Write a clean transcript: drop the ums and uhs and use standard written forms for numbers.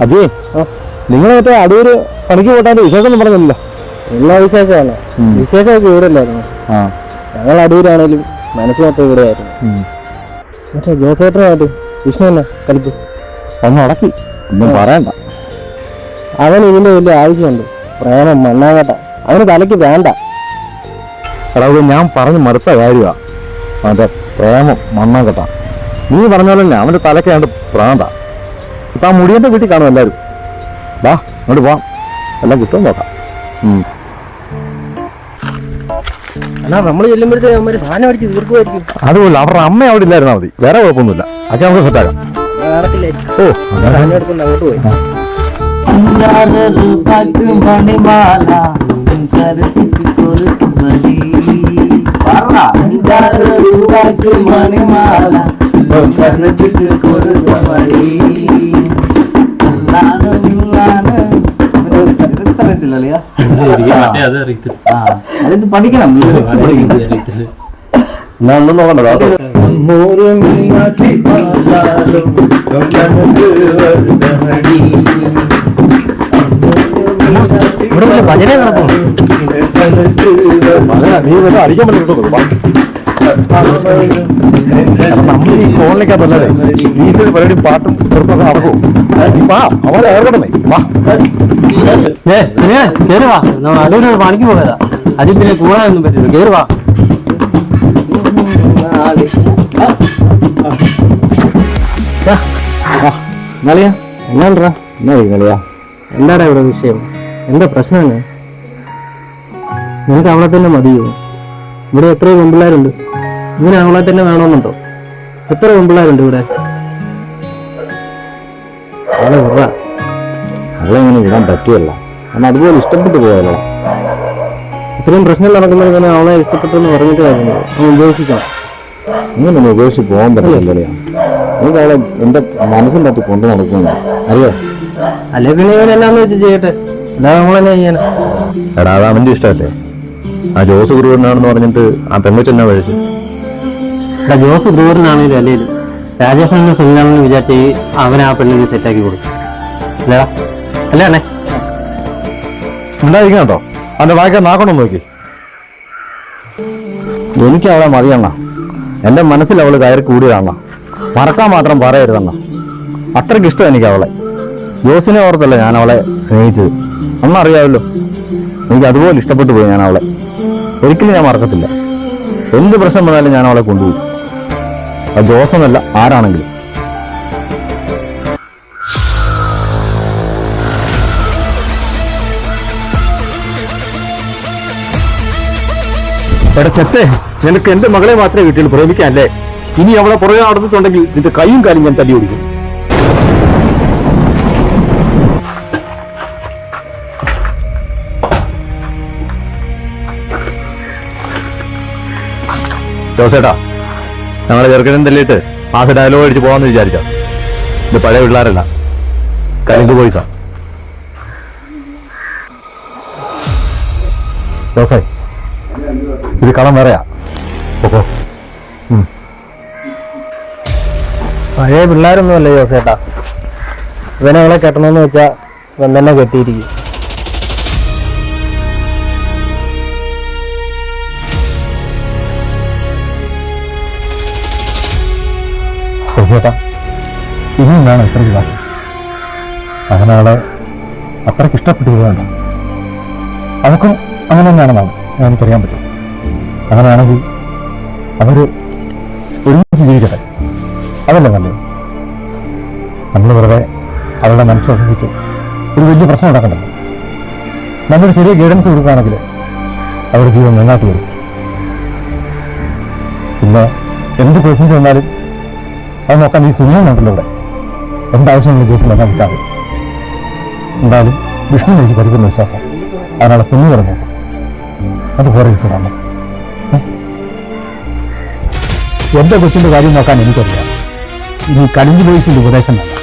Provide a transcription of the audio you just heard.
അജയ്, നിങ്ങൾ മറ്റേ അടൂര് പണിക്ക് പോട്ടാൻ്റെ വിശേഷം പറഞ്ഞില്ല? എല്ലാ വിശേഷമാണ്. വിശേഷമൊക്കെ ഇവിടെ അല്ലായിരുന്നു. ഞങ്ങൾ അടൂരാണേലും മനസ്സ് മൊത്തം ഇവിടെ ആയിരുന്നു. മറ്റേ ജോസേട്ടനായിട്ട് വിഷ്ണു തന്നെ കളിപ്പ് ഒന്ന് ഉടക്കി ഒന്നും പറയണ്ട. അവൻ ഇതിന്റെ വലിയ ആവശ്യമുണ്ട്. പ്രേമം മണ്ണാകട്ട അവന് തലയ്ക്ക് വേണ്ട. എടാ, ഞാൻ പറഞ്ഞു മടുത്ത കാര്യമാ അവൻ്റെ പ്രേമം മണ്ണാകട്ട. നീ പറഞ്ഞ പോലെ തന്നെ അവൻ്റെ തലയ്ക്ക് വേണ്ട പ്രാന്ത. ഇപ്പം ആ മുടിയൻ്റെ വീട്ടിൽ കാണും എല്ലാവരും. വാ അങ്ങോട്ട് പോവാം, എല്ലാം കിട്ടും നോക്കാം. എന്നാ നമ്മൾ ചെല്ലുമ്പോഴത്തേക്ക് സാധനം അടിച്ച് തീർക്കുമായിരിക്കും. അതുപോലെ അവരുടെ അമ്മ അവിടെ ഇല്ലായിരുന്നാ മതി, വേറെ കുഴപ്പമൊന്നുമില്ല. അതൊക്കെ നമുക്ക് സെറ്റാക്കാം. ഓ അങ്ങോട്ട് പോയി. അത് പഠിക്കണം. ഒന്നും നോക്കണ്ട. ഭജന നടക്കും. നീ വല്ല അടിക്കാൻ പറ്റും. നമ്മൾ ഈ കോളിലേക്കല്ലേ ഈ പരിപാടി പാട്ടും ചെറുപ്പൊക്കെ നടക്കും. അവരെ ഏർപ്പെടണേ. കേറുവാ, നമ്മൾ അടൂരിനോട് പണിക്ക് പോകാതാ. അതിൽ പിന്നെ കൂടാനൊന്നും പറ്റില്ല. കേറുവാ. കളിയാ എന്നാ കളിയാ? എന്താടാ ഇവിടെ വിഷയം? എന്താ പ്രശ്നമാണ്? നിനക്ക് അവളെ തന്നെ മതിയോ? ഇവിടെ എത്രയോ പെൺപിള്ളേരുണ്ട്. ഇങ്ങനെ അവളെ തന്നെ വേണമെന്നുണ്ടോ? എത്ര പെൺപിള്ളേരുണ്ട് ഇവിടെ? അവളെ വിട. അവളെങ്ങനെ വിടാൻ പറ്റുമല്ല. കാരണം അതുപോലെ ഇഷ്ടപ്പെട്ടു പോയല്ലോ. ഇത്രയും പ്രശ്നം നടക്കുന്നതിന് അവളെ ഇഷ്ടപ്പെട്ടെന്ന് പറഞ്ഞിട്ട് കാര്യമില്ല. അവൻ ഉപേക്ഷിക്കണം. ഇങ്ങനൊന്നും ഉപേക്ഷിച്ച് പോകാൻ പറ്റില്ല. എനിക്ക് അവളെ എൻ്റെ മനസ്സിൻ്റെ അകത്ത് കൊണ്ടു നടക്കുന്നു അറിയോ? അല്ലെ പിന്നെ ഇവനെന്നാന്ന് വെച്ച് ചെയ്യട്ടെ, അല്ലാതെ നമ്മളെന്നെ ചെയ്യണം. എടാ, അത് അവൻ്റെ ഇഷ്ടമല്ലേ. ആ ജോസ് ഗുരുവനാണെന്ന് പറഞ്ഞിട്ട് ആ പെൺകൊച്ചെന്നാ കഴിച്ചു. എടാ, ജോസ് ഗുരുവനാണെങ്കിലും അല്ലേലും രാജേഷനെ സുനിലാണെന്ന് വിചാരിച്ച് അവൻ ആ പെണ്ണിനെ സെറ്റാക്കി കൊടുക്കും. അല്ലേടാ? അല്ലേ അണ്ണേ? ഉണ്ടായിരിക്കണം കേട്ടോ. അവൻ്റെ വായിക്കാൻ നാക്കണം നോക്കി. എനിക്ക് അവളെ മതിയണ്ണ. എൻ്റെ മനസ്സിൽ അവൾ കയറി കൂടിയതാണ. മറക്കാൻ മാത്രം പറയരുതെണ്ണ. അത്രയ്ക്ക് ഇഷ്ടം എനിക്ക് അവളെ. ജോസിനെ ഓർത്തല്ല ഞാൻ അവളെ സ്നേഹിച്ചത്. അന്നറിയാമല്ലോ, എനിക്ക് അതുപോലെ ഇഷ്ടപ്പെട്ടു പോയി ഞാൻ അവളെ. ഒരിക്കലും ഞാൻ മറക്കത്തില്ല. എന്ത് പ്രശ്നം വന്നാലും ഞാൻ അവളെ കൊണ്ടുപോയി. അത് ജോസെന്നല്ല, ആരാണെങ്കിലും. എടാ ചെത്തേ, നിനക്ക് എന്റെ മകളെ മാത്രമേ കിട്ടിയുള്ളൂ പ്രേമിക്കാനല്ലേ? ഇനി അവളെ പുറകെ നടന്നിട്ടുണ്ടെങ്കിൽ നിന്റെ കൈയും കാലും ഞാൻ തല്ലി ഓടിക്കും. ജോസേട്ടാ, ഞങ്ങളെ ചെറുക്കനും തല്ലിയിട്ട് മാസ ഡയലോഗ് അടിച്ച് പോകാമെന്ന് വിചാരിച്ചോ? ഇത് പഴയ പിള്ളേരല്ല, കരിങ്ക് പോയിസാ. ജോസേ, ഇത് കളം വേറെയാ. ഓഹോ, പഴയ പിള്ളേരൊന്നുമല്ലേ ജോസേട്ടാ. ഇവനവളെ കെട്ടണമെന്ന് വെച്ചാ ഇവൻ തന്നെ കെട്ടിയിരിക്കും. ചേട്ടാ, ഇനിയും വേണം ഇത്രയ്ക്ക് കാശ്. അങ്ങനെ അവളെ അത്രയ്ക്ക് ഇഷ്ടപ്പെട്ടു വേണ്ട. അതൊക്കെ അങ്ങനെ തന്നെയാണെന്നാണ് എനിക്കറിയാൻ പറ്റും. അങ്ങനെയാണെങ്കിൽ അവർ ഒരുമിച്ച് ജീവിക്കട്ടെ, അതല്ലേ നല്ലത്. നമ്മൾ വെറുതെ അവരുടെ മനസ്സിലൊഴിച്ച് ഒരു വലിയ പ്രശ്നം ഉണ്ടാക്കണ്ടല്ലോ. നല്ലൊരു ചെറിയ ഗൈഡൻസ് കൊടുക്കുകയാണെങ്കിൽ അവരുടെ ജീവിതം നന്നായിട്ട് വരും. പിന്നെ എന്ത് പേഴ്സൻറ്റ് വന്നാലും അത് നോക്കാൻ ഈ സുനിലുണ്ടല്ലോ ഇവിടെ. എന്താവശ്യമുള്ള കേസിൽ എല്ലാം വെച്ചാൽ മതി. എന്തായാലും വിഷ്ണു എനിക്ക് പരിപൂർണ്ണ വിശ്വാസം. അതിനാളെ കുഞ്ഞു കിടന്നു അതുപോലെ ഇടാമോ? എൻ്റെ കൊച്ചിൻ്റെ കാര്യം നോക്കാൻ എനിക്കറിയാം. ഇനി കരിഞ്ചു ബോയ്സിൻ്റെ ഉപദേശം വേണ്ട.